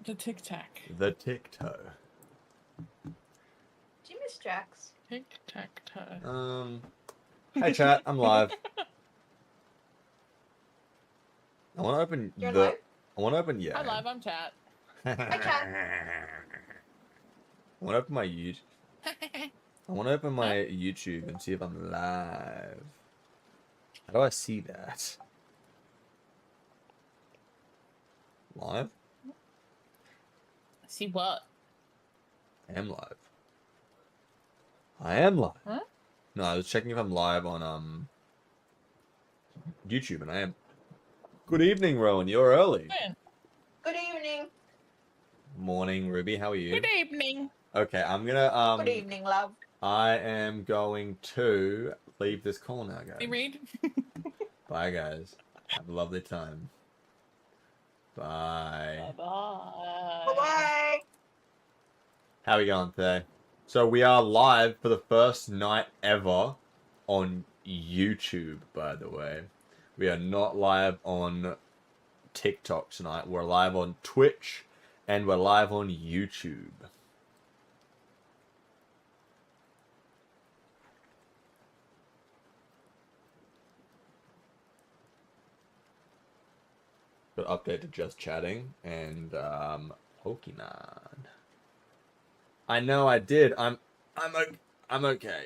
The Tic Tac. The Tic-Toe. Do you miss Jax? Tic Tac Toe. Hey chat, I'm live. I want to open You're live? I want to open Hi, live. I'm chat. Hi, chat. I want to open my YouTube. I want to open my YouTube and see if I'm live. How do I see that? Live? See what? I am live. I am live. Huh? No, I was checking if I'm live on YouTube, and I am. Good evening, Rowan. You're early. Good evening. Morning, Ruby. How are you? Good evening. Okay, I'm gonna Good evening, love. I am going to leave this call now, guys. Hey, Reed. Bye, guys. Have a lovely time. Bye. Bye-bye. Bye-bye. How are we going today? So we are live for the first night ever on YouTube, by the way. We are not live on TikTok tonight. We're live on Twitch and we're live on YouTube. But update to just chatting and Pokemon. I know I did. I'm okay. I'm okay.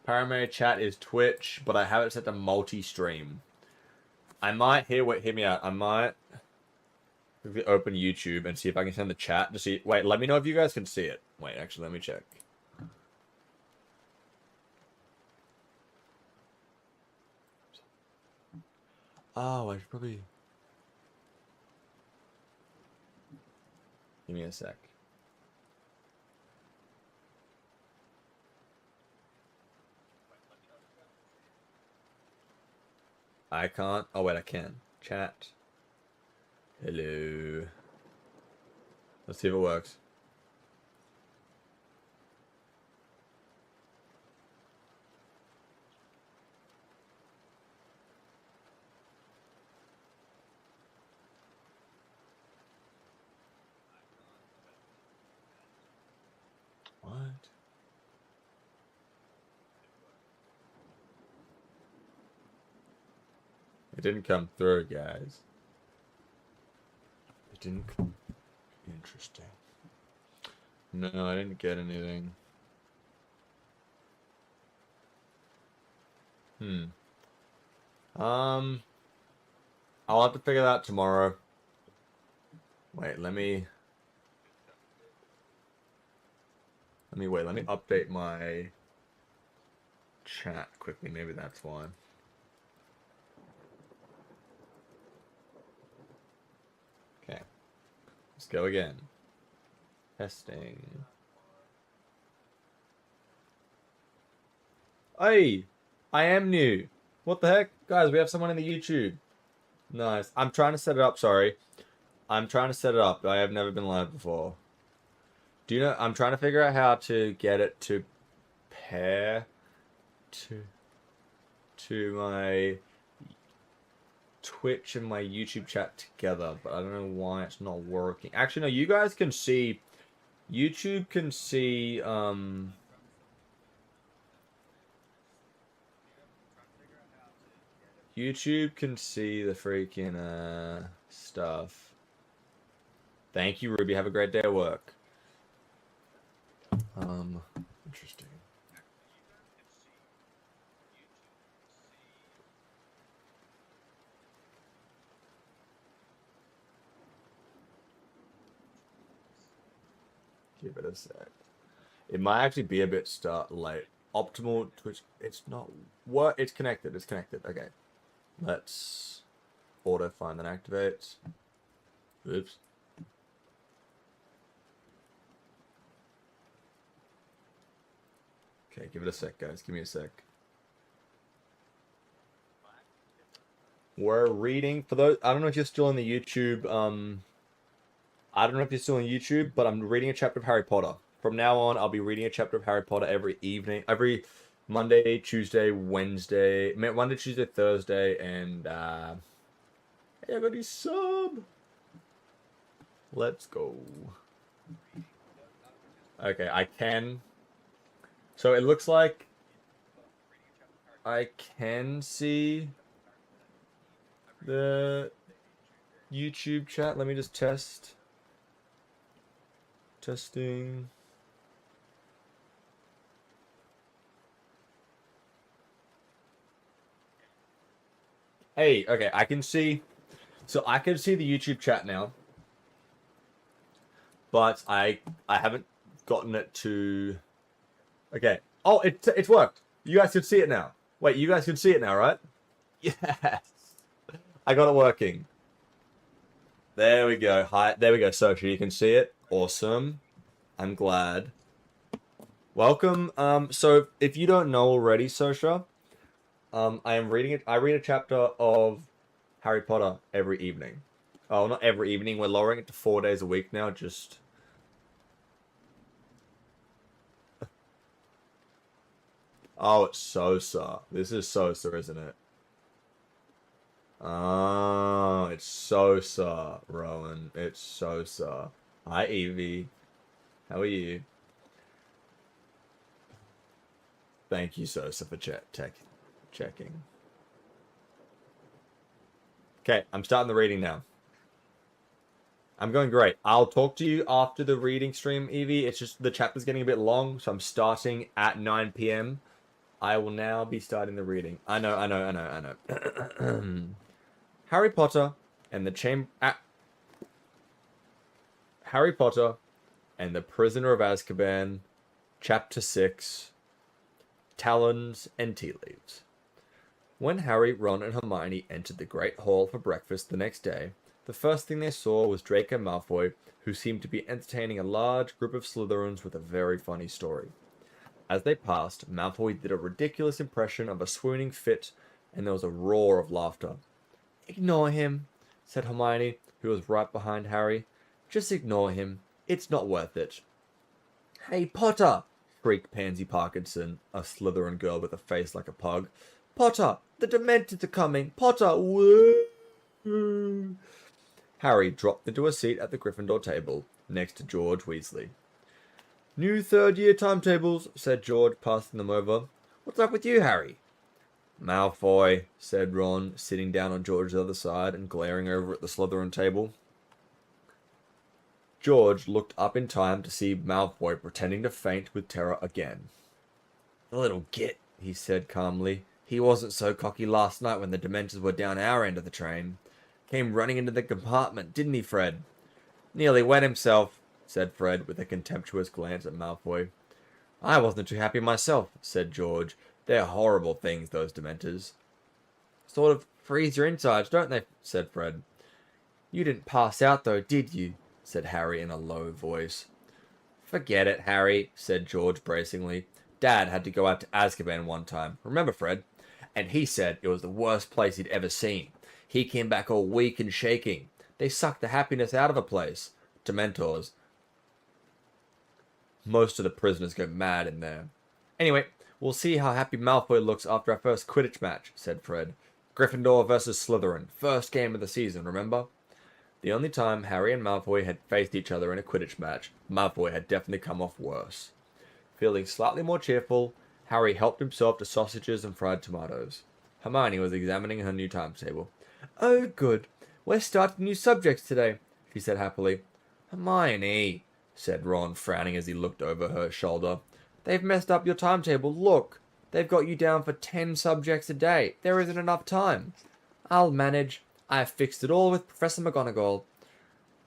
Primary chat is Twitch, but I have it set to multi-stream. I might hear me out. I might open YouTube and see if I can send the chat to see. Wait, let me know if you guys can see it. Wait, actually, let me check. Oh, I should probably. Give me a sec. I can't. Oh, wait, I can. Chat. Hello. Let's see if it works. What? It didn't come through, guys. It didn't come. Interesting. No, I didn't get anything. I'll have to figure that out tomorrow. Wait, let me update my chat quickly. Maybe that's why. Okay. Let's go again. Testing. Hey, I am new. What the heck? Guys, we have someone in the YouTube. Nice. I'm trying to set it up, sorry. I'm trying to set it up. I have never been live before. Do you know, I'm trying to figure out how to get it to pair to my Twitch and my YouTube chat together, but I don't know why it's not working. Actually, no, you guys can see, YouTube can see, YouTube can see the freaking, stuff. Thank you, Ruby. Have a great day at work. Interesting. Give it a sec. It might actually be a bit late. Optimal Twitch. It's not. What? It's connected. It's connected. Okay. Let's auto find and activate. Oops. Okay, give it a sec, guys. Give me a sec. We're reading for those. I don't know if you're still on the YouTube. I don't know if you're still on YouTube, but I'm reading a chapter of Harry Potter. From now on, I'll be reading a chapter of Harry Potter every evening, every Monday, Tuesday, Wednesday, Monday, Tuesday, Thursday, and I got his sub. Let's go. Okay, I can. So it looks like I can see the YouTube chat. Let me just test. Testing. Hey, okay, I can see. So I can see the YouTube chat now. But I haven't gotten it to. Okay. Oh, it's worked. You guys can see it now. Wait, you guys can see it now, right? Yes. I got it working. There we go. Hi. There we go, Sochi. You can see it. Awesome. I'm glad. Welcome. So if you don't know already, Sosha, I am reading it. I read a chapter of Harry Potter every evening. Oh, not every evening. We're lowering it to 4 days a week now. Just. Oh, it's Sosa. This is Sosa, isn't it? Oh, it's Sosa, Rowan. It's Sosa. Hi, Evie. How are you? Thank you, Sosa, for checking. Okay, I'm starting the reading now. I'm going great. I'll talk to you after the reading stream, Evie. It's just the chapter's getting a bit long, so I'm starting at 9 p.m. I will now be starting the reading. I know. Harry Potter and the Harry Potter and the Prisoner of Azkaban, Chapter 6, Talons and Tea Leaves. When Harry, Ron, and Hermione entered the Great Hall for breakfast the next day, the first thing they saw was Draco Malfoy, who seemed to be entertaining a large group of Slytherins with a very funny story. As they passed, Malfoy did a ridiculous impression of a swooning fit, and there was a roar of laughter. "Ignore him," said Hermione, who was right behind Harry. "Just ignore him. It's not worth it." "Hey, Potter!" shrieked Pansy Parkinson, a Slytherin girl with a face like a pug. "Potter! The Dementors are coming! Potter! Woo!" Harry dropped into a seat at the Gryffindor table, next to George Weasley. "New third-year timetables," said George, passing them over. "What's up with you, Harry?" "Malfoy," said Ron, sitting down on George's other side and glaring over at the Slytherin table. George looked up in time to see Malfoy pretending to faint with terror again. "The little git," he said calmly. "He wasn't so cocky last night when the Dementors were down our end of the train. Came running into the compartment, didn't he, Fred?" "Nearly wet himself," said Fred, with a contemptuous glance at Malfoy. "I wasn't too happy myself," said George. "They're horrible things, those Dementors." "Sort of freeze your insides, don't they?" said Fred. "You didn't pass out, though, did you?" said Harry in a low voice. "Forget it, Harry," said George bracingly. "Dad had to go out to Azkaban one time. Remember, Fred? And he said it was the worst place he'd ever seen. He came back all weak and shaking. They sucked the happiness out of a place. Dementors. Most of the prisoners go mad in there. Anyway, we'll see how happy Malfoy looks after our first Quidditch match," said Fred. "Gryffindor versus Slytherin. First game of the season, remember?" The only time Harry and Malfoy had faced each other in a Quidditch match, Malfoy had definitely come off worse. Feeling slightly more cheerful, Harry helped himself to sausages and fried tomatoes. Hermione was examining her new timetable. "Oh, good. We're starting new subjects today," she said happily. "Hermione," said Ron, frowning as he looked over her shoulder. "They've messed up your timetable. Look, they've got you down for 10 subjects a day. There isn't enough time." "I'll manage. I've fixed it all with Professor McGonagall."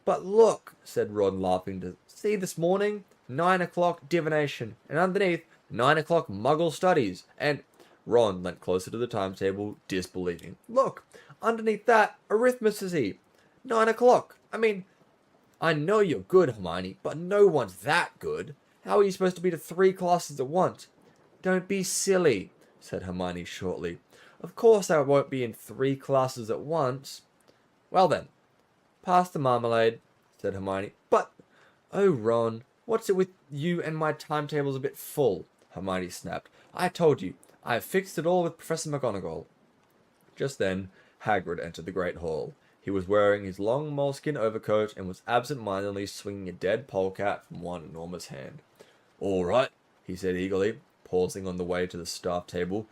"But look," said Ron, laughing, to see this morning, 9 o'clock divination, and underneath, 9 o'clock Muggle studies, and... Ron leant closer to the timetable, disbelieving. "Look, underneath that, arithmetic. 9 o'clock. I know you're good, Hermione, but no one's that good. How are you supposed to be to 3 classes at once?" "Don't be silly," said Hermione shortly. "Of course I won't be in 3 classes at once." "Well then, pass the marmalade," said Hermione. "But, oh Ron, what's it with you and my timetable's a bit full?" Hermione snapped. "I told you, I've fixed it all with Professor McGonagall." Just then, Hagrid entered the Great Hall. He was wearing his long moleskin overcoat and was absent-mindedly swinging a dead polecat from one enormous hand. "All right," he said eagerly, pausing on the way to the staff table.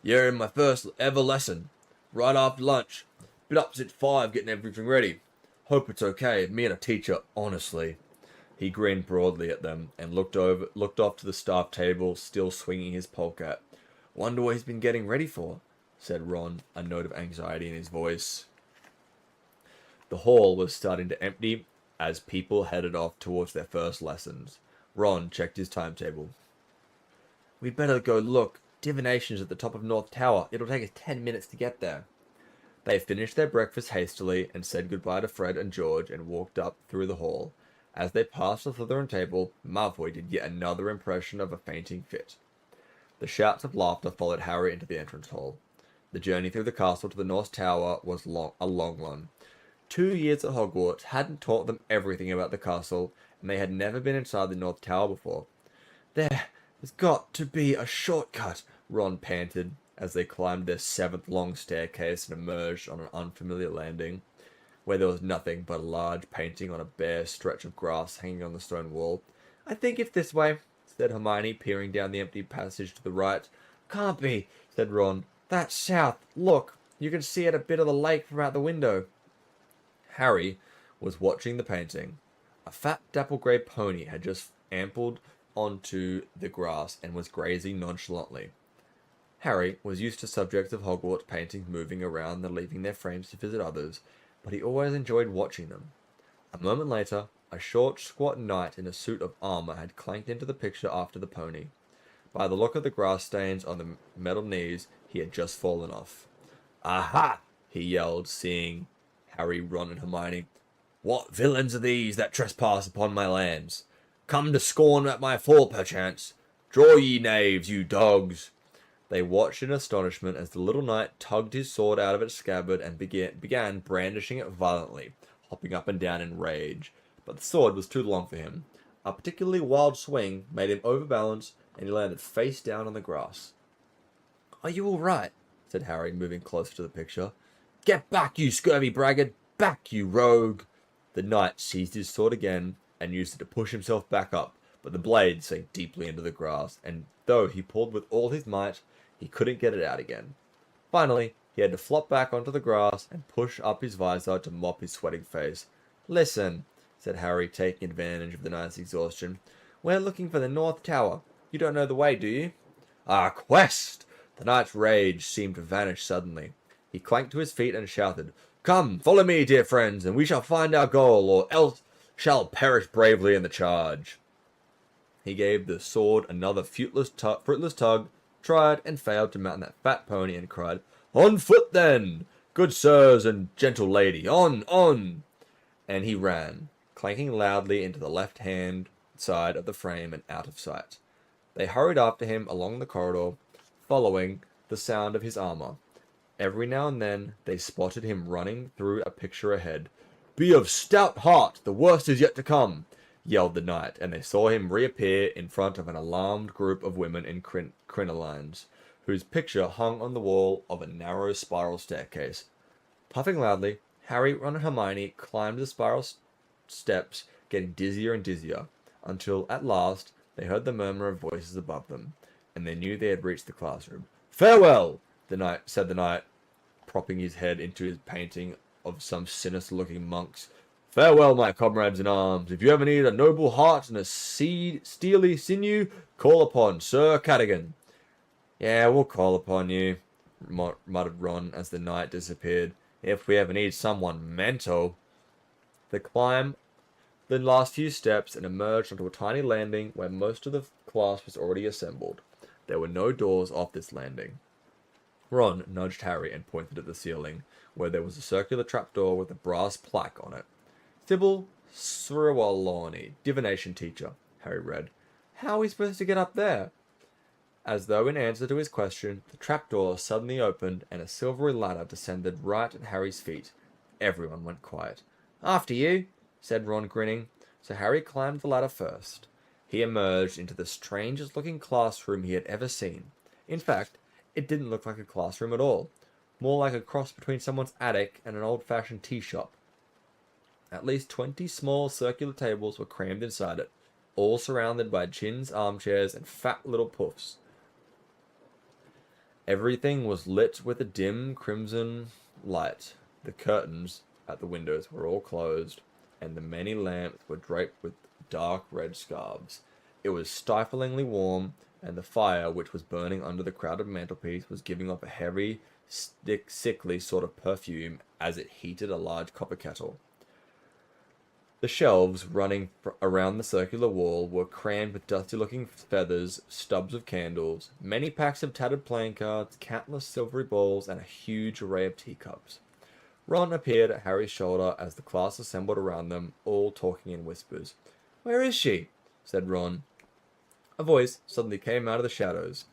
"You're in my first ever lesson. Right after lunch. Been up since 5 getting everything ready. Hope it's okay, me and a teacher, honestly." He grinned broadly at them and looked off to the staff table, still swinging his polecat. "Wonder what he's been getting ready for," said Ron, a note of anxiety in his voice. The hall was starting to empty as people headed off towards their first lessons. Ron checked his timetable. "We'd better go look. Divination's at the top of North Tower. It'll take us 10 minutes to get there." They finished their breakfast hastily and said goodbye to Fred and George and walked up through the hall. As they passed the Slytherin table, Malfoy did yet another impression of a fainting fit. The shouts of laughter followed Harry into the entrance hall. The journey through the castle to the North Tower was a long one. 2 years at Hogwarts hadn't taught them everything about the castle, and they had never been inside the North Tower before. There's got to be a shortcut," Ron panted, as they climbed their 7th long staircase and emerged on an unfamiliar landing, where there was nothing but a large painting on a bare stretch of grass hanging on the stone wall. "I think it's this way," said Hermione, peering down the empty passage to the right. "Can't be," said Ron. "That's south. Look, you can see a bit of the lake from out the window." Harry was watching the painting. A fat dapple-grey pony had just ambled onto the grass and was grazing nonchalantly. Harry was used to subjects of Hogwarts paintings moving around and leaving their frames to visit others, but he always enjoyed watching them. A moment later, a short, squat knight in a suit of armor had clanked into the picture after the pony. By the look of the grass stains on the metal knees, he had just fallen off. "Aha!" he yelled, seeing Harry, Ron, and Hermione. "What villains are these that trespass upon my lands? Come to scorn at my fall, perchance? Draw ye knaves, you dogs!" They watched in astonishment as the little knight tugged his sword out of its scabbard and began brandishing it violently, hopping up and down in rage. But the sword was too long for him. A particularly wild swing made him overbalance, and he landed face down on the grass. "Are you all right?" said Harry, moving closer to the picture. "Get back, you scurvy braggart! Back, you rogue!" The knight seized his sword again and used it to push himself back up, but the blade sank deeply into the grass, and though he pulled with all his might, he couldn't get it out again. Finally, he had to flop back onto the grass and push up his visor to mop his sweating face. "Listen," said Harry, taking advantage of the knight's exhaustion. "We're looking for the North Tower. You don't know the way, do you?" "Our quest!" The knight's rage seemed to vanish suddenly. He clanked to his feet and shouted, "Come, follow me, dear friends, and we shall find our goal, or else shall perish bravely in the charge." He gave the sword another fruitless tug, tried and failed to mount that fat pony, and cried, "On foot, then! Good sirs and gentle lady, on, on!" And he ran, clanking loudly into the left-hand side of the frame and out of sight. They hurried after him along the corridor, following the sound of his armor. Every now and then they spotted him running through a picture ahead. "Be of stout heart, the worst is yet to come," yelled the knight, and they saw him reappear in front of an alarmed group of women in crinolines, whose picture hung on the wall of a narrow spiral staircase. Puffing loudly, Harry, Ron, and Hermione climbed the spiral steps, getting dizzier and dizzier, until at last they heard the murmur of voices above them, and they knew they had reached the classroom. "Farewell!" said the knight, propping his head into his painting of some sinister-looking monks. "Farewell, my comrades in arms. If you ever need a noble heart and a steely sinew, call upon Sir Cadogan." "Yeah, we'll call upon you," muttered Ron as the knight disappeared. "If we ever need someone mental." They climbed the last few steps and emerged onto a tiny landing where most of the class was already assembled. There were no doors off this landing. Ron nudged Harry and pointed at the ceiling, where there was a circular trapdoor with a brass plaque on it. "Sybil Sriwalani, divination teacher," Harry read. "How are we supposed to get up there?" As though in answer to his question, the trapdoor suddenly opened and a silvery ladder descended right at Harry's feet. Everyone went quiet. "After you," said Ron, grinning. So Harry climbed the ladder first. He emerged into the strangest-looking classroom he had ever seen. In fact, it didn't look like a classroom at all. more like a cross between someone's attic and an old-fashioned tea shop. At least 20 small circular tables were crammed inside it, all surrounded by chins, armchairs, and fat little puffs. Everything was lit with a dim crimson light. The curtains at the windows were all closed, and the many lamps were draped with dark red scarves. It was stiflingly warm, and the fire, which was burning under the crowded mantelpiece, was giving off a heavy, sickly sort of perfume as it heated a large copper kettle. The shelves running around the circular wall were crammed with dusty-looking feathers, stubs of candles, many packs of tattered playing cards, countless silvery bowls, and a huge array of teacups. Ron appeared at Harry's shoulder as the class assembled around them, all talking in whispers. "Where is she?" said Ron. A voice suddenly came out of the shadows.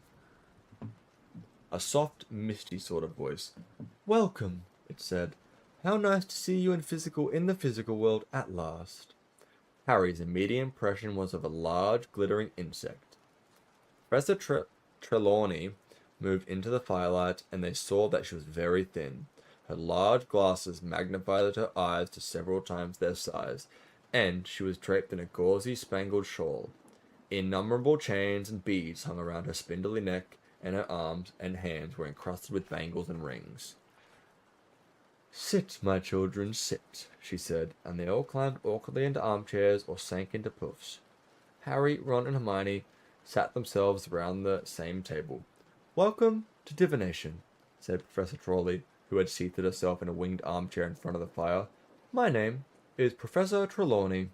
A soft, misty sort of voice. "Welcome," it said. "How nice to see you in the physical world at last." Harry's immediate impression was of a large, glittering insect. Professor Trelawney moved into the firelight, and they saw that she was very thin. Her large glasses magnified her eyes to several times their size, and she was draped in a gauzy, spangled shawl. Innumerable chains and beads hung around her spindly neck, and her arms and hands were encrusted with bangles and rings. "Sit, my children, sit," she said, and they all climbed awkwardly into armchairs or sank into puffs. Harry, Ron, and Hermione sat themselves round the same table. "Welcome to divination," said Professor Trelawney, who had seated herself in a winged armchair in front of the fire. "My name is Professor Trelawney.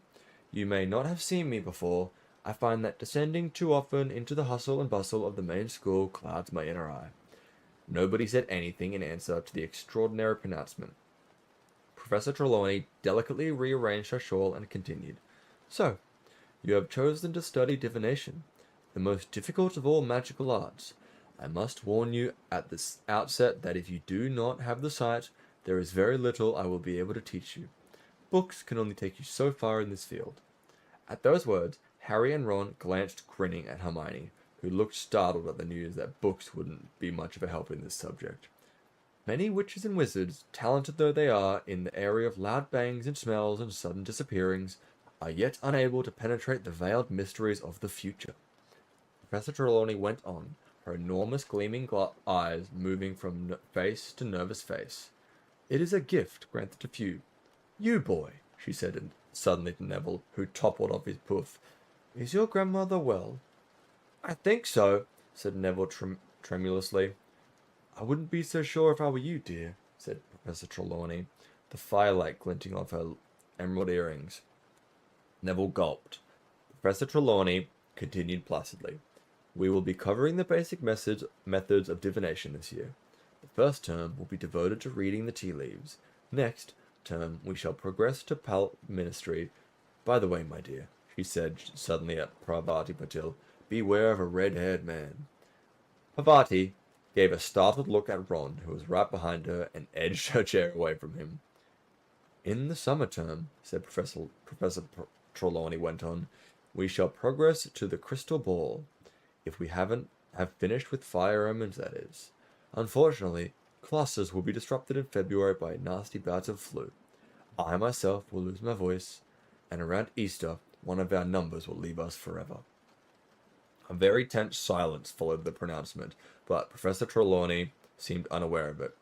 You may not have seen me before. I find that descending too often into the hustle and bustle of the main school clouds my inner eye." Nobody said anything in answer to the extraordinary pronouncement. Professor Trelawney delicately rearranged her shawl and continued. "So, you have chosen to study divination, the most difficult of all magical arts. I must warn you at the outset that if you do not have the sight, there is very little I will be able to teach you. Books can only take you so far in this field." At those words, Harry and Ron glanced grinning at Hermione, who looked startled at the news that books wouldn't be much of a help in this subject. "Many witches and wizards, talented though they are in the area of loud bangs and smells and sudden disappearings, are yet unable to penetrate the veiled mysteries of the future." Professor Trelawney went on, her enormous gleaming eyes moving from face to nervous face. "It is a gift granted to few. You, boy," she said suddenly to Neville, who toppled off his puff. "Is your grandmother well?" "I think so," said Neville tremulously. "I wouldn't be so sure if I were you, dear," said Professor Trelawney, the firelight glinting off her emerald earrings. Neville gulped. Professor Trelawney continued placidly. "We will be covering the basic methods of divination this year. The first term will be devoted to reading the tea leaves. Next term we shall progress to palmistry. By the way, my dear," she said suddenly at Parvati Patil, "beware of a red-haired man." Parvati gave a startled look at Ron, who was right behind her, and edged her chair away from him. "In the summer term," said Professor Trelawney went on, "we shall progress to the crystal ball. If we have finished with fire omens, that is. Unfortunately, classes will be disrupted in February by a nasty bout of flu. I myself will lose my voice, and around Easter, one of our numbers will leave us forever." A very tense silence followed the pronouncement, but Professor Trelawney seemed unaware of it.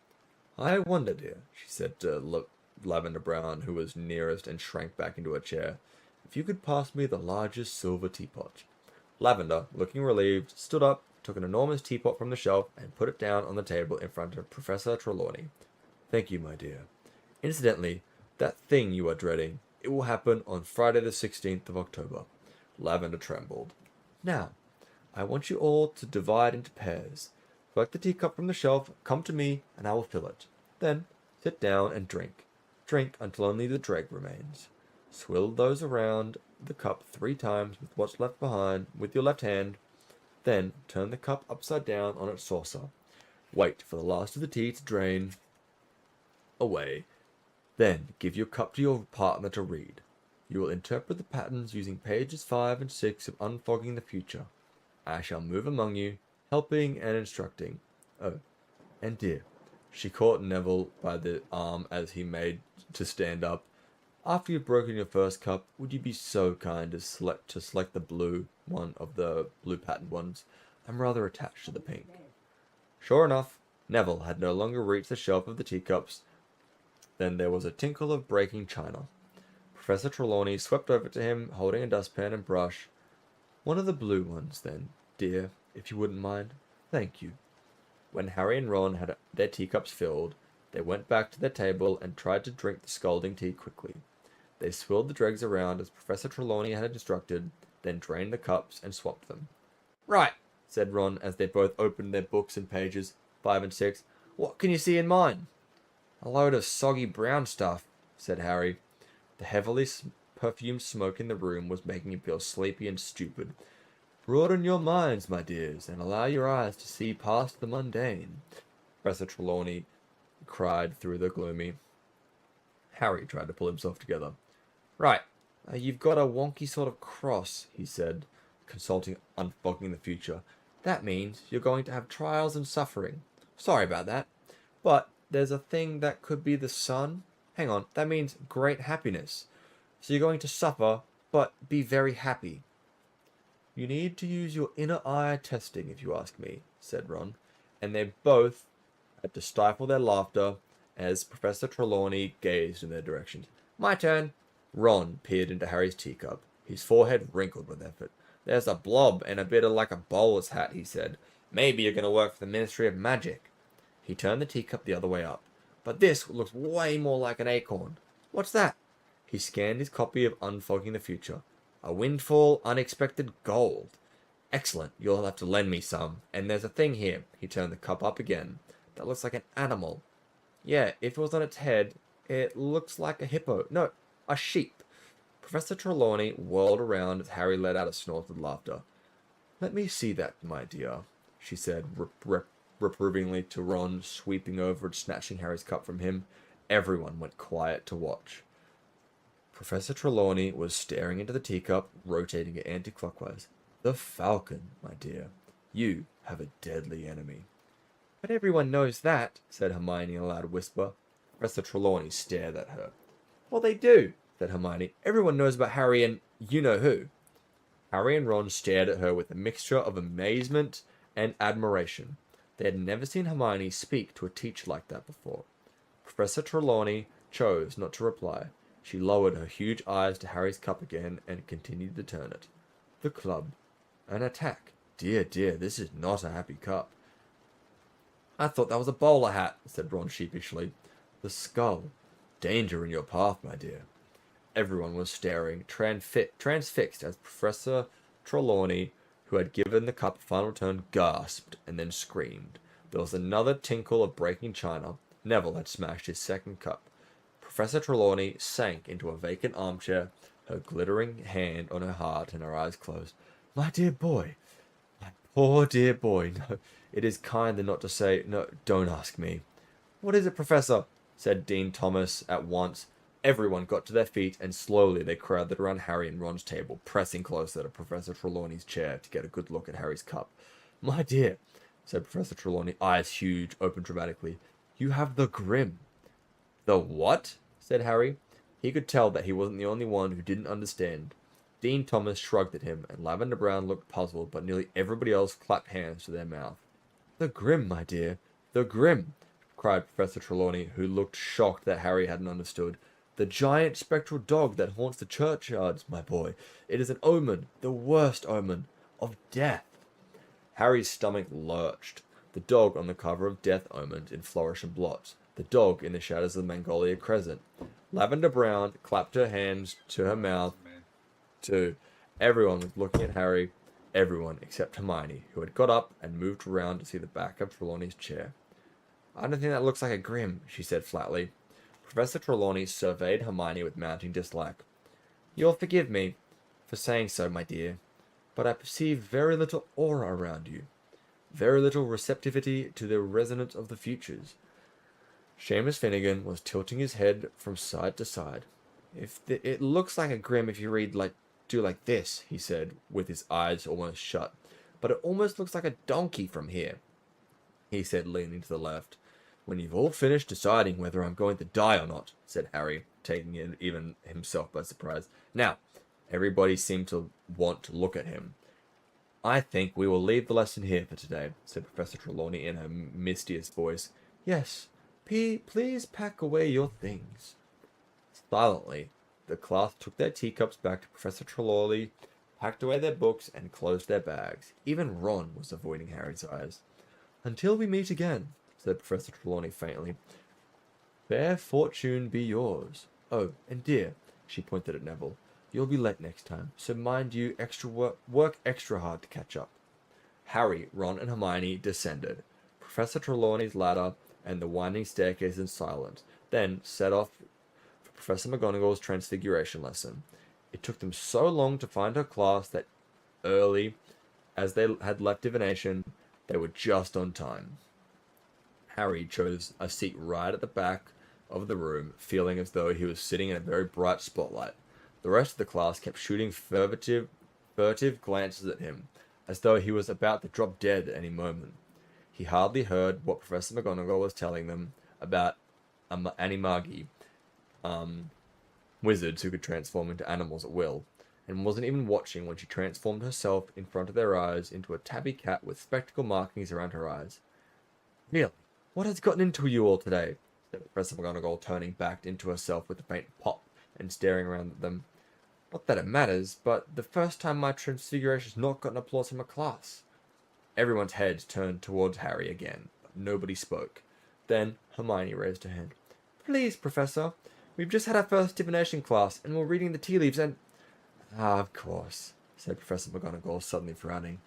"I wonder, dear," she said to Lavender Brown, who was nearest and shrank back into a chair, "if you could pass me the largest silver teapot." Lavender, looking relieved, stood up, took an enormous teapot from the shelf, and put it down on the table in front of Professor Trelawney. "Thank you, my dear. Incidentally, that thing you are dreading, it will happen on Friday the 16th of October. Lavender trembled. "Now, I want you all to divide into pairs. Collect the teacup from the shelf, come to me, and I will fill it. Then, sit down and drink. Drink until only the dreg remains. Swill those around the cup 3 times with what's left behind with your left hand. Then, turn the cup upside down on its saucer. Wait for the last of the tea to drain away. Then, give your cup to your partner to read. You will interpret the patterns using pages 5 and 6 of Unfogging the Future. I shall move among you, helping and instructing. Oh, and dear, She caught Neville by the arm as he made to stand up. After you've broken your first cup, would you be so kind as to select the blue one of the blue patterned ones? I'm rather attached to the pink. Sure enough, Neville had no longer reached the shelf of the teacups. Then there was a tinkle of breaking china. Professor Trelawney swept over to him, holding a dustpan and brush. One of the blue ones, then, dear, if you wouldn't mind. Thank you. When Harry and Ron had their teacups filled, they went back to their table and tried to drink the scalding tea quickly. They swirled the dregs around as Professor Trelawney had instructed, then drained the cups and swapped them. Right, said Ron as they both opened their books and pages 5 and 6. What can you see in mine? A load of soggy brown stuff, said Harry. The heavily perfumed smoke in the room was making him feel sleepy and stupid. Broaden your minds, my dears, and allow your eyes to see past the mundane, Professor Trelawney cried through the gloomy. Harry tried to pull himself together. Right, you've got a wonky sort of cross, he said, consulting Unfogging the Future. That means you're going to have trials and suffering. Sorry about that. But there's a thing that could be the sun. Hang on, that means great happiness. So you're going to suffer, but be very happy. You need to use your inner eye testing, if you ask me, said Ron. And they both had to stifle their laughter as Professor Trelawney gazed in their direction. My turn. Ron peered into Harry's teacup, his forehead wrinkled with effort. There's a blob and a bit of like a bowler's hat, he said. Maybe you're going to work for the Ministry of Magic. He turned the teacup the other way up. But this looks way more like an acorn. What's that? He scanned his copy of Unfogging the Future. A windfall, unexpected gold. Excellent, you'll have to lend me some. And there's a thing here. He turned the cup up again. That looks like an animal. Yeah, if it was on its head, it looks like a hippo. No, a sheep. Professor Trelawney whirled around as Harry let out a snort of laughter. Let me see that, my dear, she said reprovingly to Ron, sweeping over and snatching Harry's cup from him. Everyone went quiet to watch. Professor Trelawney was staring into the teacup, rotating it anti-clockwise. The falcon, my dear. You have a deadly enemy. But everyone knows that, said Hermione in a loud whisper. Professor Trelawney stared at her. Well, they do, said Hermione. Everyone knows about Harry and you-know-who. Harry and Ron stared at her with a mixture of amazement and admiration. They had never seen Hermione speak to a teacher like that before. Professor Trelawney chose not to reply. She lowered her huge eyes to Harry's cup again and continued to turn it. The club. An attack. Dear, dear, this is not a happy cup. I thought that was a bowler hat, said Ron sheepishly. The skull. Danger in your path, my dear. Everyone was staring, transfixed, as Professor Trelawney, who had given the cup a final turn, gasped and then screamed. There was another tinkle of breaking china. Neville had smashed his second cup. Professor Trelawney sank into a vacant armchair, her glittering hand on her heart and her eyes closed. My dear boy, my poor dear boy, no, it is kinder not to say, no, don't ask me. What is it, Professor? Said Dean Thomas at once. Everyone got to their feet, and slowly they crowded around Harry and Ron's table, pressing closer to Professor Trelawney's chair to get a good look at Harry's cup. My dear, said Professor Trelawney, eyes huge, open dramatically, you have the Grim. The what? Said Harry. He could tell that he wasn't the only one who didn't understand. Dean Thomas shrugged at him, and Lavender Brown looked puzzled, but nearly everybody else clapped hands to their mouth. The Grim, my dear, the Grim, cried Professor Trelawney, who looked shocked that Harry hadn't understood. The giant spectral dog that haunts the churchyards, my boy. It is an omen, the worst omen, of death. Harry's stomach lurched. The dog on the cover of Death Omens in Flourish and Blots. The dog in the shadows of the Magnolia Crescent. Lavender Brown clapped her hands to her mouth, too. Everyone was looking at Harry. Everyone except Hermione, who had got up and moved around to see the back of Trelawney's chair. I don't think that looks like a Grim, she said flatly. Professor Trelawney surveyed Hermione with mounting dislike. You'll forgive me for saying so, my dear, but I perceive very little aura around you. Very little receptivity to the resonance of the futures. Seamus Finnegan was tilting his head from side to side. It looks like a Grim if you do like this, he said, with his eyes almost shut. But it almost looks like a donkey from here, he said, leaning to the left. When you've all finished deciding whether I'm going to die or not, said Harry, taking it even himself by surprise. Now, everybody seemed to want to look at him. I think we will leave the lesson here for today, said Professor Trelawney in her mistiest voice. Yes, please pack away your things. Silently, the class took their teacups back to Professor Trelawney, packed away their books, and closed their bags. Even Ron was avoiding Harry's eyes. Until we meet again, said Professor Trelawney faintly. Fair fortune be yours. Oh, and dear, she pointed at Neville, you'll be late next time, so mind you work extra hard to catch up. Harry, Ron, and Hermione descended Professor Trelawney's ladder and the winding staircase in silence, then set off for Professor McGonagall's Transfiguration lesson. It took them so long to find her class that early as they had left divination, they were just on time. Harry chose a seat right at the back of the room, feeling as though he was sitting in a very bright spotlight. The rest of the class kept shooting furtive glances at him, as though he was about to drop dead at any moment. He hardly heard what Professor McGonagall was telling them about animagi, wizards who could transform into animals at will, and wasn't even watching when she transformed herself in front of their eyes into a tabby cat with spectacle markings around her eyes. Really, what has gotten into you all today? Said Professor McGonagall, turning back into herself with a faint pop and staring around at them. Not that it matters, but the first time my transfiguration's not gotten applause from a class. Everyone's heads turned towards Harry again, but nobody spoke. Then Hermione raised her hand. Please, Professor, we've just had our first divination class, and we're reading the tea leaves and... Ah, of course, said Professor McGonagall, suddenly frowning.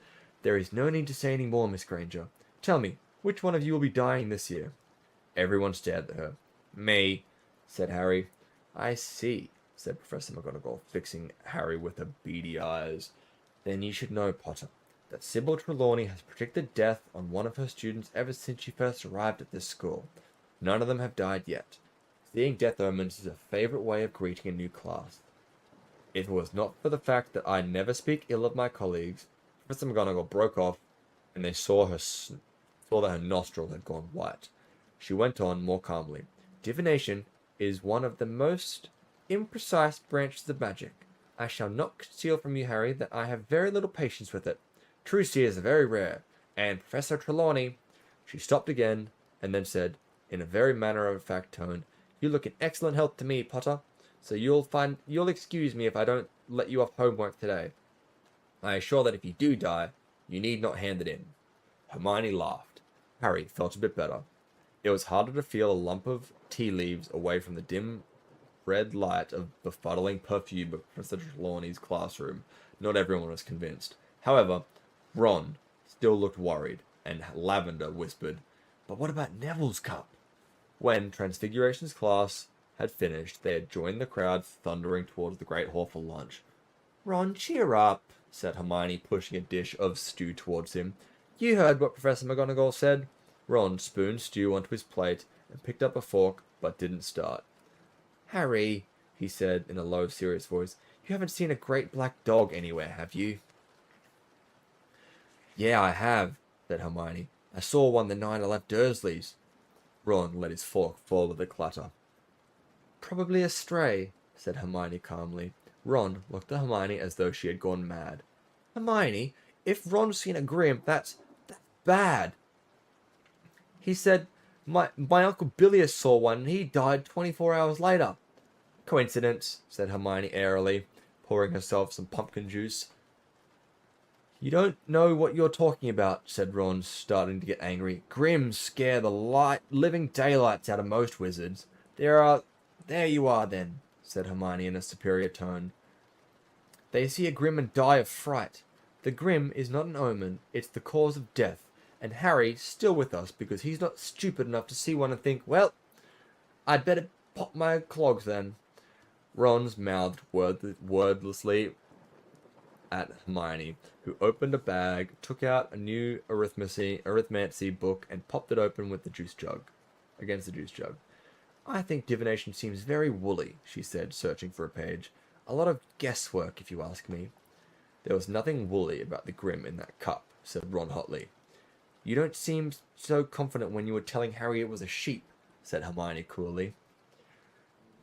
There is no need to say any more, Miss Granger. Tell me, which one of you will be dying this year? Everyone stared at her. Me, said Harry. I see, said Professor McGonagall, fixing Harry with her beady eyes. Then you should know, Potter, that Sybil Trelawney has predicted death on one of her students ever since she first arrived at this school. None of them have died yet. Seeing death omens is a favourite way of greeting a new class. If it was not for the fact that I never speak ill of my colleagues, Professor McGonagall broke off, and they saw that her nostril had gone white. She went on more calmly. Divination is one of the most imprecise branches of magic. I shall not conceal from you, Harry, that I have very little patience with it. True seers are very rare, and Professor Trelawney... She stopped again, and then said, in a very matter-of-fact tone, You look in excellent health to me, Potter, so you'll excuse me if I don't let you off homework today. I assure that if you do die, you need not hand it in. Hermione laughed. Harry felt a bit better. It was harder to feel a lump of tea leaves away from the dim red light of befuddling perfume of Professor Trelawney's classroom. Not everyone was convinced. However, Ron still looked worried, and Lavender whispered, But what about Neville's cup? When Transfiguration's class had finished, they had joined the crowd thundering towards the Great Hall for lunch. Ron, cheer up, said Hermione, pushing a dish of stew towards him. You heard what Professor McGonagall said. Ron spooned stew onto his plate and picked up a fork, but didn't start. Harry, he said in a low, serious voice, you haven't seen a great black dog anywhere, have you? Yeah, I have, said Hermione. I saw one the night I left Dursley's. Ron let his fork fall with a clatter. Probably a stray, said Hermione calmly. Ron looked at Hermione as though she had gone mad. Hermione, if Ron's seen a grim, that's bad. He said, my Uncle Bilious saw one and he died 24 hours later. Coincidence, said Hermione airily, pouring herself some pumpkin juice. You don't know what you're talking about, said Ron, starting to get angry. Grims scare the living daylights out of most wizards. There you are then, said Hermione in a superior tone. They see a grim and die of fright. The grim is not an omen, it's the cause of death. And Harry's still with us because he's not stupid enough to see one and think, well, I'd better pop my clogs then. Ron's mouthed wordlessly at Hermione, who opened a bag, took out a new arithmancy book, and popped it open with the juice jug. I think divination seems very woolly, she said, searching for a page. A lot of guesswork, if you ask me. There was nothing woolly about the grim in that cup, said Ron hotly. You don't seem so confident when you were telling Harry it was a sheep, said Hermione coolly.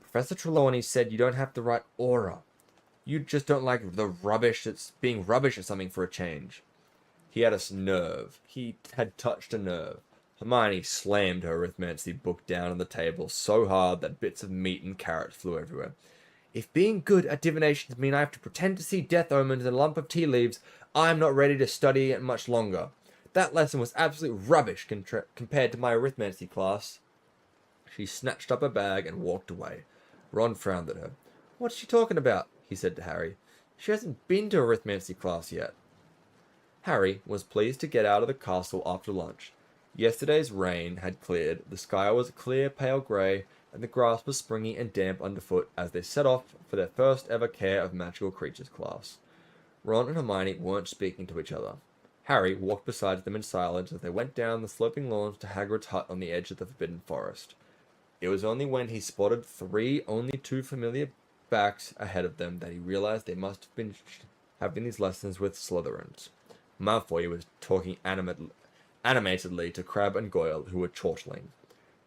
Professor Trelawney said you don't have the right aura. You just don't like the rubbish that's being rubbish or something for a change. He had a nerve. He had touched a nerve. Hermione slammed her arithmancy book down on the table so hard that bits of meat and carrots flew everywhere. If being good at divinations mean I have to pretend to see death omens and a lump of tea leaves, I'm not ready to study it much longer. That lesson was absolute rubbish compared to my arithmancy class. She snatched up her bag and walked away. Ron frowned at her. What's she talking about? He said to Harry. She hasn't been to arithmancy class yet. Harry was pleased to get out of the castle after lunch. Yesterday's rain had cleared, the sky was a clear pale grey, and the grass was springy and damp underfoot as they set off for their first ever Care of Magical Creatures class. Ron and Hermione weren't speaking to each other. Harry walked beside them in silence as they went down the sloping lawns to Hagrid's hut on the edge of the Forbidden Forest. It was only when he spotted only two familiar backs ahead of them that he realized they must have been having these lessons with Slytherins. Malfoy was talking animatedly to Crabbe and Goyle, who were chortling.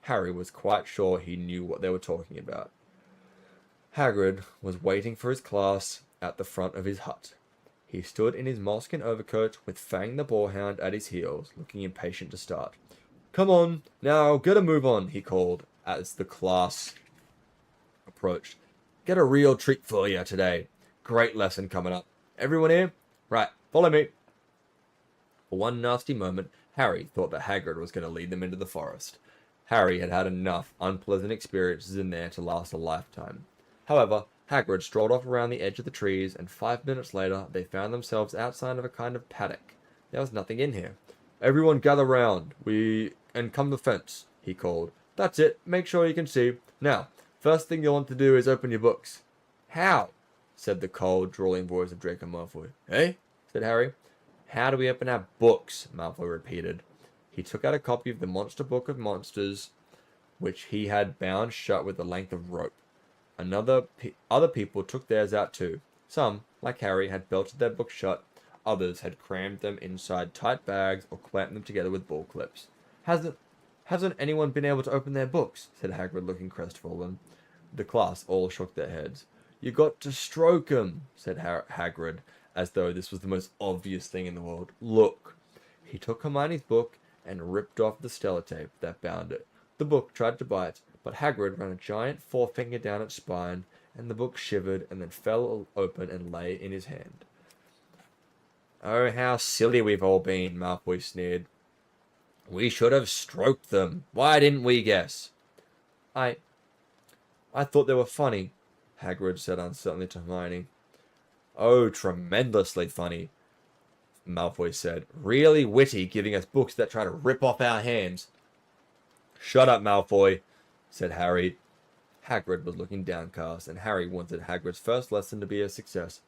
Harry was quite sure he knew what they were talking about. Hagrid was waiting for his class at the front of his hut. He stood in his moleskin overcoat with Fang the Boarhound at his heels, looking impatient to start. Come on, now, get a move on, he called as the class approached. Get a real treat for you today. Great lesson coming up. Everyone here? Right, follow me. For one nasty moment, Harry thought that Hagrid was going to lead them into the forest. Harry had had enough unpleasant experiences in there to last a lifetime. However, Hagrid strolled off around the edge of the trees, and 5 minutes later they found themselves outside of a kind of paddock. There was nothing in here. Everyone gather round, and come the fence, he called. That's it, make sure you can see. Now, first thing you'll want to do is open your books. How? Said the cold, drawling voice of Draco Malfoy. Eh? Said Harry. How do we open our books? Malfoy repeated. He took out a copy of the Monster Book of Monsters, which he had bound shut with a length of rope. Other people took theirs out too. Some, like Harry, had belted their books shut. Others had crammed them inside tight bags or clamped them together with ball clips. Hasn't anyone been able to open their books? Said Hagrid, looking crestfallen. The class all shook their heads. You got to stroke 'em, said Hagrid, as though this was the most obvious thing in the world. Look. He took Hermione's book and ripped off the stellotape that bound it. The book tried to bite, but Hagrid ran a giant forefinger down its spine, and the book shivered and then fell open and lay in his hand. Oh, how silly we've all been, Malfoy sneered. We should have stroked them. Why didn't we guess? I thought they were funny, Hagrid said uncertainly to Hermione. Oh, tremendously funny, Malfoy said. Really witty, giving us books that try to rip off our hands. Shut up, Malfoy, said Harry. Hagrid was looking downcast, and Harry wanted Hagrid's first lesson to be a success.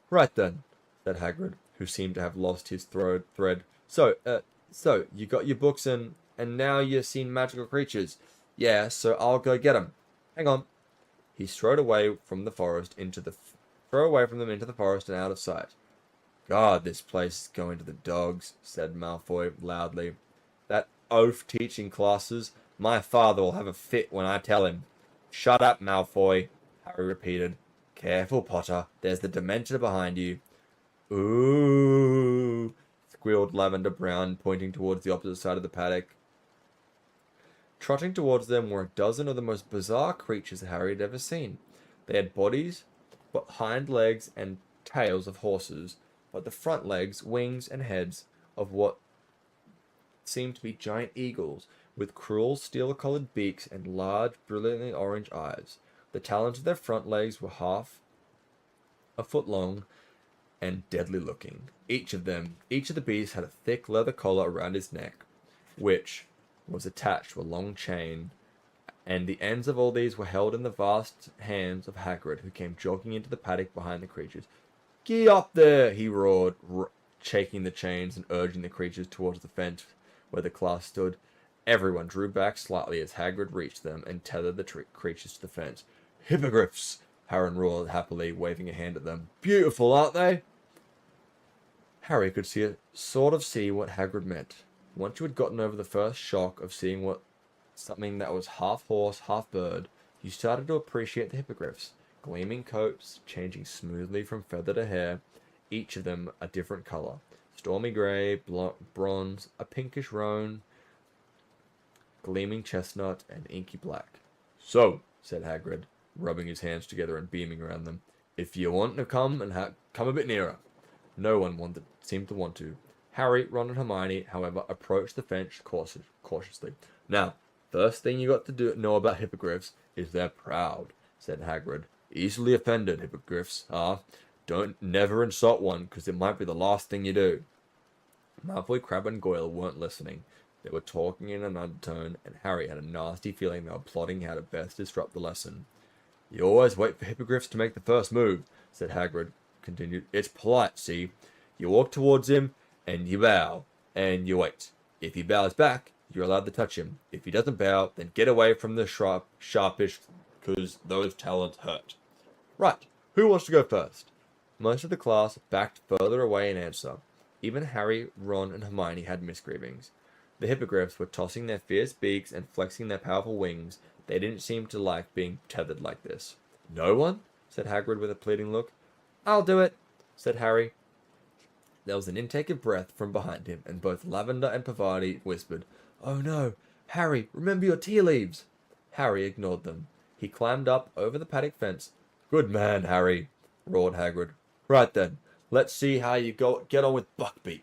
Right then, said Hagrid, who seemed to have lost his thread. So, you got your books and now you've seen magical creatures. Yeah, so I'll go get 'em. Hang on. He strode away from the forest into the forest and out of sight. God, this place is going to the dogs, said Malfoy loudly. That oaf teaching classes. My father will have a fit when I tell him. Shut up, Malfoy, Harry repeated. Careful, Potter. There's the Dementor behind you. Ooh, squealed Lavender Brown, pointing towards the opposite side of the paddock. Trotting towards them were a dozen of the most bizarre creatures Harry had ever seen. They had bodies, but hind legs and tails of horses, but the front legs, wings, and heads of what seemed to be giant eagles, with cruel steel-coloured beaks and large, brilliantly orange eyes. The talons of their front legs were half a foot long and deadly looking. Each of the beasts had a thick leather collar around his neck, which was attached to a long chain, and the ends of all these were held in the vast hands of Hagrid, who came jogging into the paddock behind the creatures. Get up there, he roared, shaking the chains and urging the creatures towards the fence where the class stood. Everyone drew back slightly as Hagrid reached them and tethered the creatures to the fence. Hippogriffs, Harry roared happily, waving a hand at them. Beautiful, aren't they? Harry could see what Hagrid meant. Once you had gotten over the first shock of seeing something that was half horse, half bird, you started to appreciate the hippogriffs. Gleaming coats, changing smoothly from feather to hair, each of them a different color. Stormy gray, bronze, a pinkish roan, gleaming chestnut, and inky black. So, said Hagrid, rubbing his hands together and beaming around them, if you want to come and come a bit nearer. No one seemed to want to. Harry, Ron, and Hermione, however, approached the fence cautiously. Now, first thing you got to know about hippogriffs is they're proud, said Hagrid. Easily offended, hippogriffs are. Don't never insult one, because it might be the last thing you do. Malfoy, Crabbe, and Goyle weren't listening. They were talking in an undertone, and Harry had a nasty feeling they were plotting how to best disrupt the lesson. You always wait for hippogriffs to make the first move, said Hagrid. Continued. It's polite, see? You walk towards him, and you bow, and you wait. If he bows back, you're allowed to touch him. If he doesn't bow, then get away from the sharpish, because those talons hurt. Right, who wants to go first? Most of the class backed further away in answer. Even Harry, Ron, and Hermione had misgivings. The hippogriffs were tossing their fierce beaks and flexing their powerful wings. They didn't seem to like being tethered like this. No one? Said Hagrid with a pleading look. I'll do it, said Harry. There was an intake of breath from behind him, and both Lavender and Parvati whispered, Oh no, Harry, remember your tea leaves. Harry ignored them. He climbed up over the paddock fence. Good man, Harry, roared Hagrid. Right then, let's see how you get on with Buckbeak.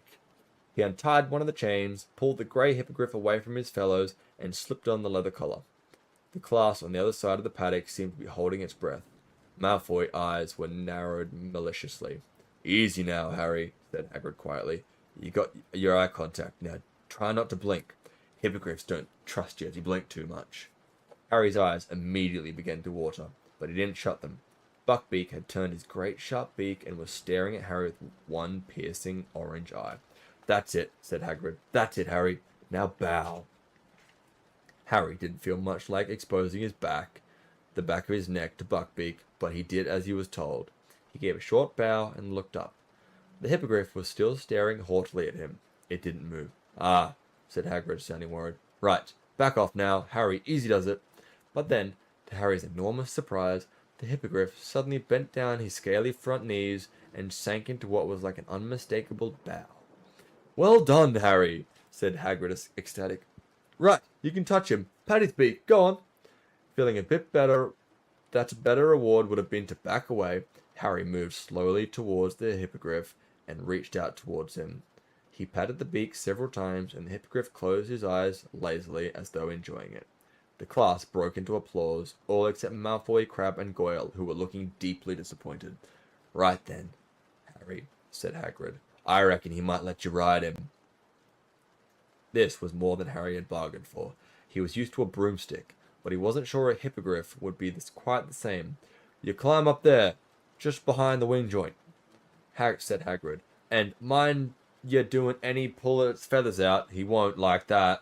He untied one of the chains, pulled the grey hippogriff away from his fellows, and slipped on the leather collar. The class on the other side of the paddock seemed to be holding its breath. Malfoy's eyes were narrowed maliciously. Easy now, Harry, said Hagrid quietly. You got your eye contact. Now try not to blink. Hippogriffs don't trust you if you blink too much. Harry's eyes immediately began to water, but he didn't shut them. Buckbeak had turned his great sharp beak and was staring at Harry with one piercing orange eye. That's it, said Hagrid. That's it, Harry. Now bow. Harry didn't feel much like exposing the back of his neck to Buckbeak, but he did as he was told. He gave a short bow and looked up. The hippogriff was still staring haughtily at him. It didn't move. Ah, said Hagrid, sounding worried. Right, back off now. Harry, easy does it. But then, to Harry's enormous surprise, the hippogriff suddenly bent down his scaly front knees and sank into what was like an unmistakable bow. Well done, Harry, said Hagrid, ecstatic. Right, you can touch him. Pat his beak. Go on. Feeling a bit better, that a better reward would have been to back away, Harry moved slowly towards the hippogriff and reached out towards him. He patted the beak several times, and the hippogriff closed his eyes lazily as though enjoying it. The class broke into applause, all except Malfoy, Crabbe, and Goyle, who were looking deeply disappointed. Right then, Harry, said Hagrid. I reckon he might let you ride him. This was more than Harry had bargained for. He was used to a broomstick, but he wasn't sure a hippogriff would be quite the same. You climb up there, just behind the wing joint, said Hagrid. And mind you doing any pull its feathers out, he won't like that.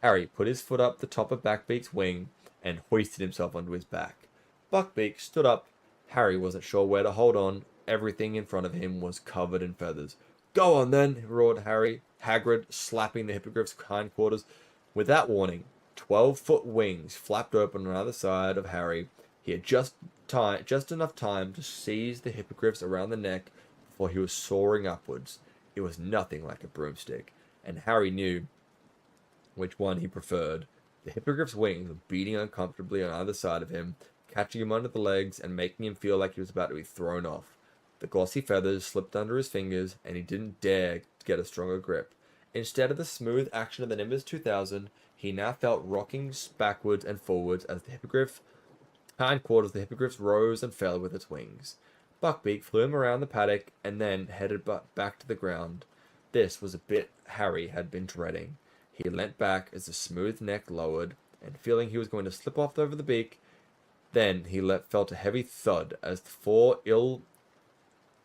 Harry put his foot up the top of Buckbeak's wing and hoisted himself onto his back. Buckbeak stood up. Harry wasn't sure where to hold on. Everything in front of him was covered in feathers. Go on then, roared Hagrid, slapping the hippogriff's hindquarters. With that warning, 12-foot wings flapped open on either side of Harry. He had just enough time to seize the hippogriffs around the neck before he was soaring upwards. It was nothing like a broomstick, and Harry knew which one he preferred. The hippogriff's wings were beating uncomfortably on either side of him, catching him under the legs and making him feel like he was about to be thrown off. The glossy feathers slipped under his fingers, and he didn't dare to get a stronger grip. Instead of the smooth action of the Nimbus 2000, he now felt rocking backwards and forwards as the hippogriff rose and fell with its wings. Buckbeak flew him around the paddock and then headed back to the ground. This was a bit Harry had been dreading. He leant back as the smooth neck lowered, and feeling he was going to slip off over the beak, then he felt a heavy thud as the four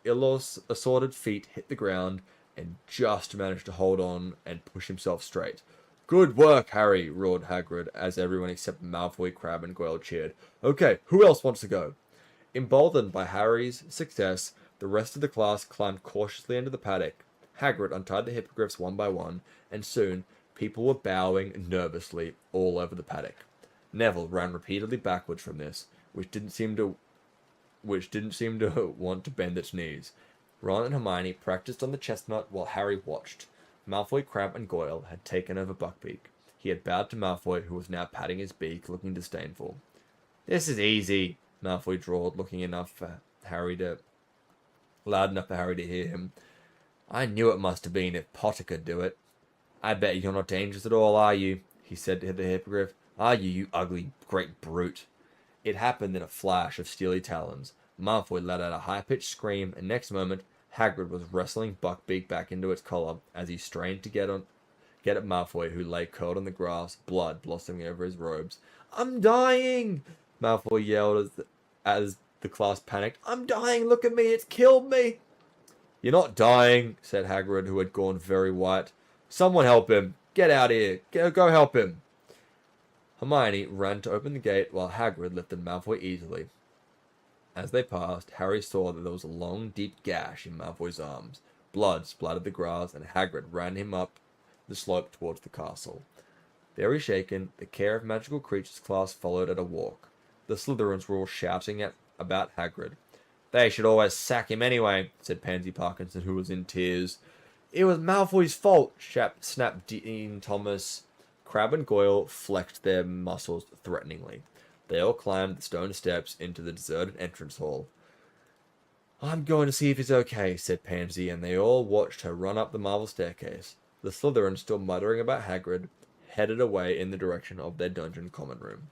ill-assorted feet hit the ground and just managed to hold on and push himself straight. Good work, Harry, roared Hagrid as everyone except Malfoy, Crabbe, and Goyle cheered. Okay, who else wants to go? Emboldened by Harry's success, the rest of the class climbed cautiously into the paddock. Hagrid untied the hippogriffs one by one, and soon people were bowing nervously all over the paddock. Neville ran repeatedly backwards from this, which didn't seem to want to bend its knees. Ron and Hermione practiced on the chestnut while Harry watched. Malfoy, Crabbe, and Goyle had taken over Buckbeak. He had bowed to Malfoy, who was now patting his beak, looking disdainful. "This is easy," Malfoy drawled, loud enough for Harry to hear him. "I knew it must have been if Potter could do it." "I bet you're not dangerous at all, are you?" he said to the hippogriff. "Are you, you ugly great brute?" It happened in a flash of steely talons. Malfoy let out a high-pitched scream, and next moment Hagrid was wrestling Buckbeak back into its collar as he strained to get at Malfoy, who lay curled on the grass, blood blossoming over his robes. "I'm dying!" Malfoy yelled as the class panicked. "I'm dying! Look at me! It's killed me!" "You're not dying," said Hagrid, who had gone very white. "Someone help him! Get out here! Go help him!" Hermione ran to open the gate while Hagrid lifted Malfoy easily. As they passed, Harry saw that there was a long, deep gash in Malfoy's arms. Blood splattered the grass, and Hagrid ran him up the slope towards the castle. Very shaken, the Care of Magical Creatures class followed at a walk. The Slytherins were all shouting about Hagrid. "They should always sack him anyway," said Pansy Parkinson, who was in tears. "It was Malfoy's fault," snapped Dean Thomas. Crabbe and Goyle flexed their muscles threateningly. They all climbed the stone steps into the deserted entrance hall. "I'm going to see if he's okay," said Pansy, and they all watched her run up the marble staircase. The Slytherins, still muttering about Hagrid, headed away in the direction of their dungeon common room.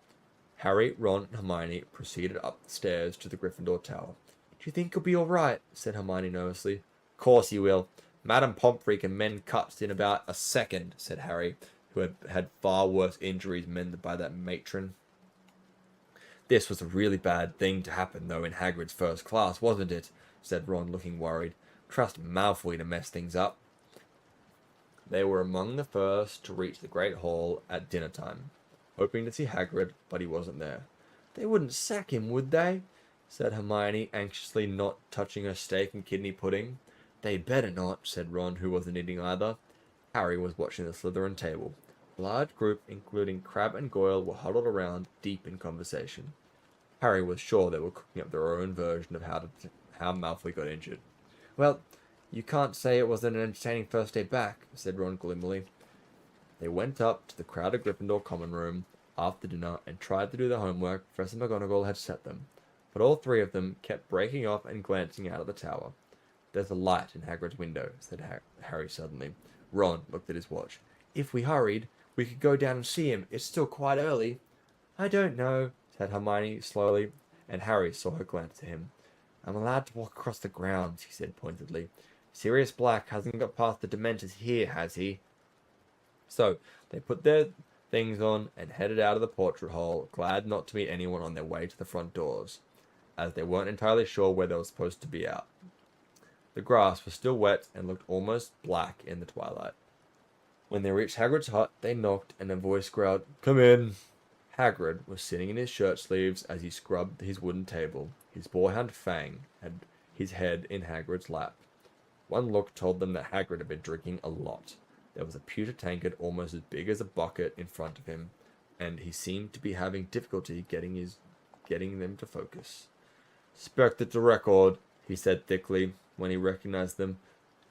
Harry, Ron, and Hermione proceeded up the stairs to the Gryffindor Tower. "Do you think he'll be all right?" said Hermione nervously. "Course he will. Madame Pomfrey can mend cuts in about a second," said Harry, who had had far worse injuries mended by that matron. "This was a really bad thing to happen, though, in Hagrid's first class, wasn't it?" said Ron, looking worried. "Trust Malfoy to mess things up." They were among the first to reach the Great Hall at dinner time, hoping to see Hagrid, but he wasn't there. "They wouldn't sack him, would they?" said Hermione, anxiously not touching her steak and kidney pudding. "They'd better not," said Ron, who wasn't eating either. Harry was watching the Slytherin table. A large group, including Crabbe and Goyle, were huddled around, deep in conversation. Harry was sure they were cooking up their own version of how Malfoy got injured. "Well, you can't say it wasn't an entertaining first day back," said Ron gloomily. They went up to the crowded Gryffindor common room after dinner and tried to do the homework Professor McGonagall had set them, but all three of them kept breaking off and glancing out of the tower. "There's a light in Hagrid's window," said Harry suddenly. Ron looked at his watch. "If we hurried, we could go down and see him. It's still quite early." "I don't know," said Hermione slowly, and Harry saw her glance at him. "I'm allowed to walk across the grounds," he said pointedly. "Sirius Black hasn't got past the Dementors here, has he?" So they put their things on and headed out of the portrait hall, glad not to meet anyone on their way to the front doors, as they weren't entirely sure where they were supposed to be out. The grass was still wet and looked almost black in the twilight. When they reached Hagrid's hut, they knocked, and a voice growled, "Come in." Hagrid was sitting in his shirt sleeves as he scrubbed his wooden table. His boarhound Fang had his head in Hagrid's lap. One look told them that Hagrid had been drinking a lot. There was a pewter tankard almost as big as a bucket in front of him, and he seemed to be having difficulty getting them to focus. "'Spect it's a record," he said thickly when he recognized them.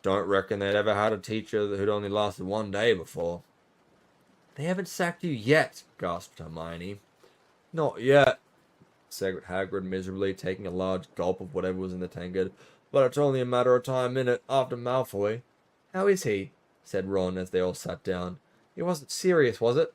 "Don't reckon they'd ever had a teacher who'd only lasted one day before." "They haven't sacked you yet," gasped Hermione. "Not yet," said Hagrid miserably, taking a large gulp of whatever was in the tankard. "But it's only a matter of time, innit, after Malfoy." "How is he?" said Ron as they all sat down. "It wasn't serious, was it?"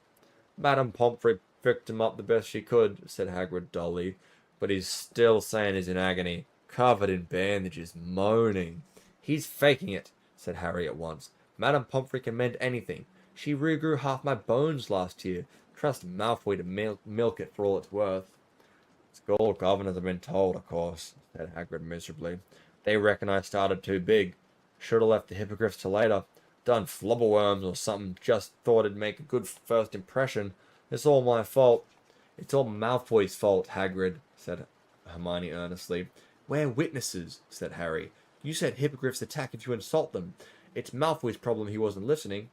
"Madame Pomfrey picked him up the best she could," said Hagrid dully. "But he's still saying he's in agony, covered in bandages, moaning." "He's faking it," said Harry at once. "Madame Pomfrey can mend anything. She regrew half my bones last year. Trust Malfoy to milk it for all it's worth." "School governors have been told, of course," said Hagrid miserably. "They reckon I started too big. Should have left the hippogriffs till later. Done flubberworms or something. Just thought it'd make a good first impression. It's all my fault." "It's all Malfoy's fault, Hagrid," said Hermione earnestly. "We're witnesses," said Harry. "You said hippogriffs attack if you insult them. It's Malfoy's problem he wasn't listening.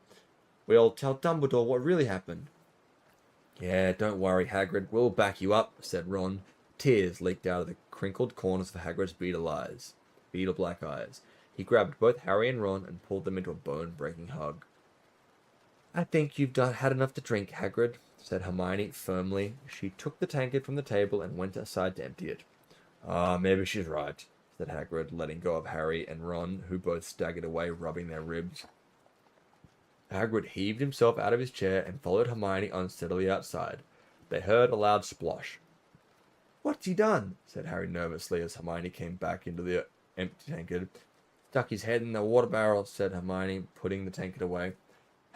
We'll tell Dumbledore what really happened. Yeah, don't worry, Hagrid. We'll back you up, said Ron. Tears leaked out of the crinkled corners of Hagrid's beetle black eyes. He grabbed both Harry and Ron and pulled them into a bone-breaking hug. I think you've had enough to drink, Hagrid, said Hermione firmly. She took the tankard from the table and went aside to empty it. Maybe she's right, said Hagrid, letting go of Harry and Ron, who both staggered away, rubbing their ribs. Hagrid heaved himself out of his chair and followed Hermione unsteadily outside. They heard a loud splosh. What's he done? Said Harry nervously as Hermione came back into the empty tankard. Stuck his head in the water barrel, said Hermione, putting the tankard away.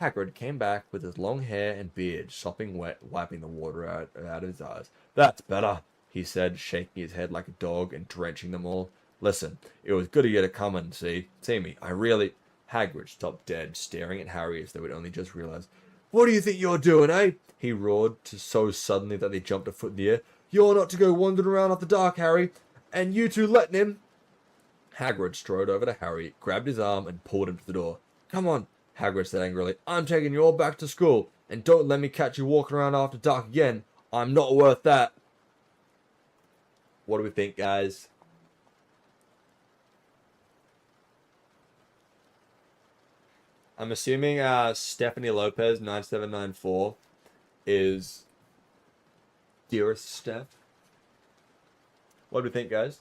Hagrid came back with his long hair and beard sopping wet, wiping the water out of his eyes. That's better, he said, shaking his head like a dog and drenching them all. Listen, it was good of you to come and see me. I really... Hagrid stopped dead, staring at Harry as though he'd only just realized. What do you think you're doing, eh? He roared so suddenly that they jumped a foot in the air. You're not to go wandering around after dark, Harry. And you two letting him? Hagrid strode over to Harry, grabbed his arm, and pulled him to the door. Come on, Hagrid said angrily. I'm taking you all back to school, and don't let me catch you walking around after dark again. I'm not worth that. What do we think, guys? I'm assuming Stephanie Lopez 9794 is dearest Steph. What do we think, guys?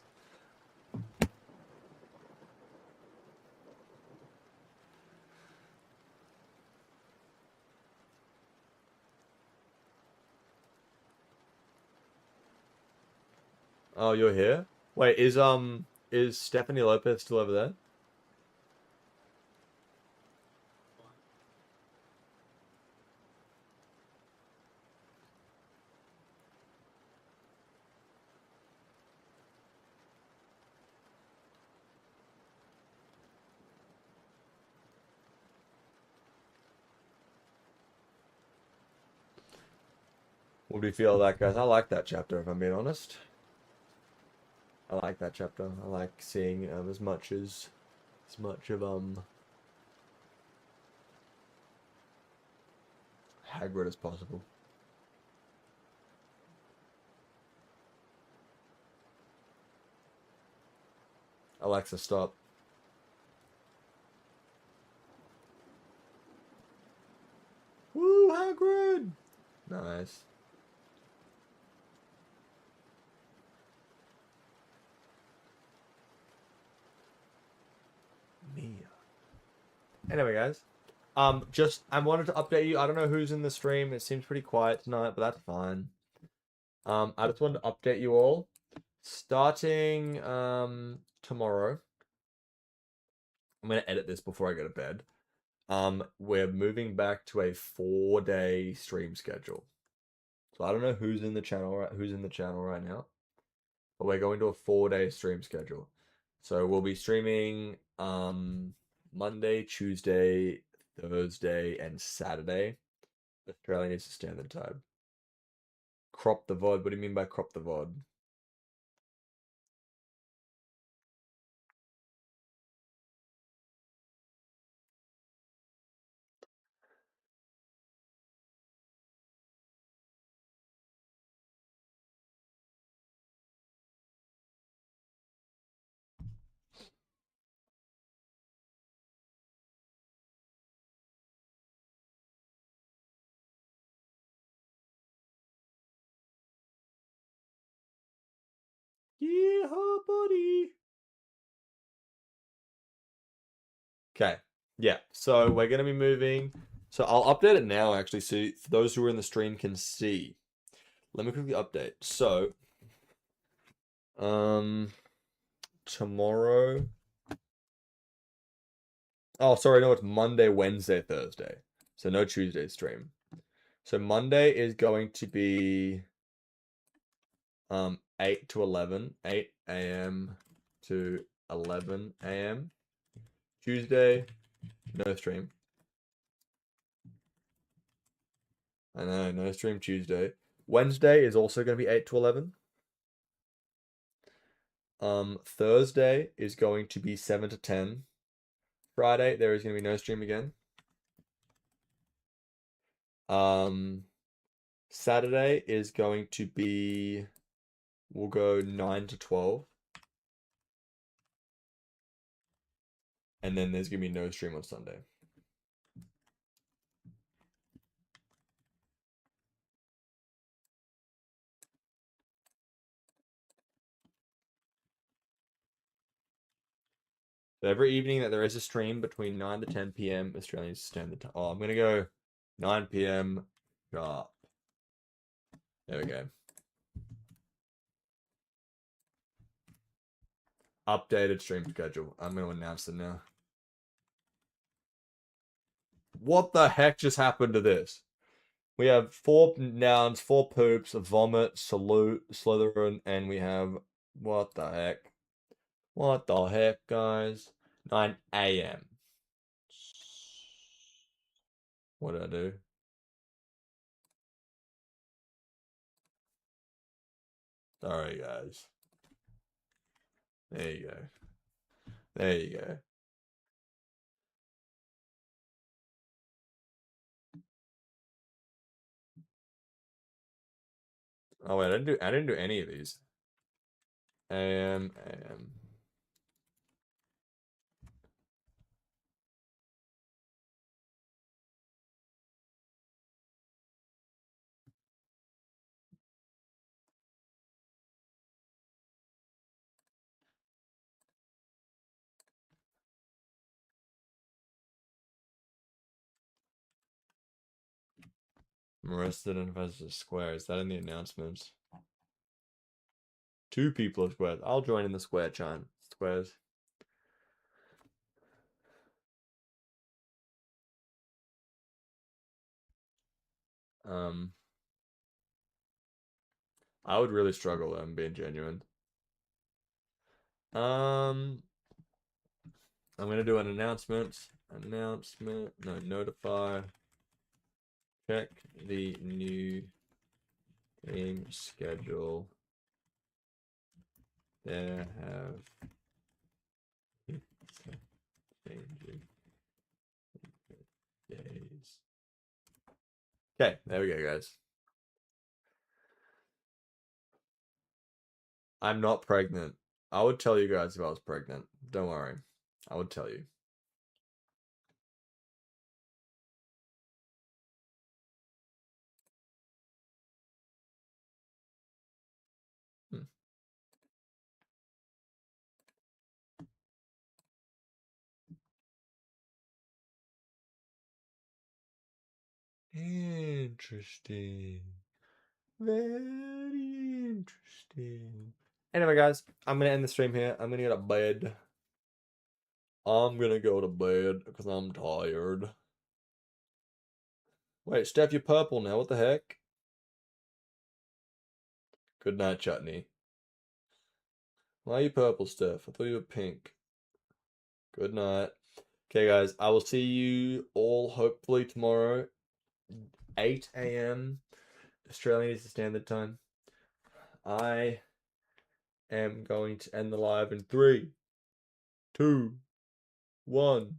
Oh, you're here? Wait, is Stephanie Lopez still over there? What do you feel of that, guys? I like that chapter, if I'm being honest. I like that chapter. I like seeing as much of Hagrid as possible. Alexa, stop. Woo, Hagrid! Nice. Mia. Anyway, guys. I wanted to update you. I don't know who's in the stream. It seems pretty quiet tonight, but that's fine. I just wanted to update you all. Starting tomorrow. I'm gonna edit this before I go to bed. We're moving back to a 4-day stream schedule. So I don't know who's in the channel right now, but we're going to a 4-day stream schedule. So we'll be streaming Monday, Tuesday, Thursday, and Saturday. Australian Eastern Standard Time. Crop the VOD. What do you mean by crop the VOD? Yeah, buddy. Okay. Yeah. So we're gonna be moving. So I'll update it now, actually, so for those who are in the stream can see. Let me quickly update. So, tomorrow. Oh, sorry, no, it's Monday, Wednesday, Thursday. So no Tuesday stream. So Monday is going to be 8 to 11, 8 a.m. to 11 a.m. Tuesday, no stream. I know, no stream Tuesday. Wednesday is also going to be 8 to 11. Thursday is going to be 7 to 10. Friday, there is going to be no stream again. Saturday is going to be, we'll go 9 to 12. And then there's going to be no stream on Sunday. So every evening that there is a stream between 9 to 10 p.m. Australian Standard Time. Oh, I'm going to go 9 p.m. sharp. There we go. Updated stream schedule. I'm going to announce it now. What the heck just happened to this? We have 4 nouns, 4 poops, a vomit, salute, Slytherin, and we have... What the heck? What the heck, guys? 9 a.m. What did I do? Sorry, guys. There you go. There you go. Oh wait, I didn't do any of these. AM. I'm arrested in Professor Square. Is that in the announcements? 2 people are squares. I'll join in the square chant. Squares. I would really struggle. I'm being genuine. I'm gonna do an announcement. Announcement. No, notify. Check the new game schedule. There have changing days. Okay, there we go, guys. I'm not pregnant. I would tell you guys if I was pregnant. Don't worry. I would tell you. Interesting. Very interesting. Anyway, guys, I'm going to end the stream here. I'm going to go to bed. I'm going to go to bed because I'm tired. Wait, Steph, you're purple now. What the heck? Good night, Chutney. Why are you purple, Steph? I thought you were pink. Good night. Okay, guys, I will see you all hopefully tomorrow, 8 a.m. Australian Standard Time. I am going to end the live in 3, 2, 1.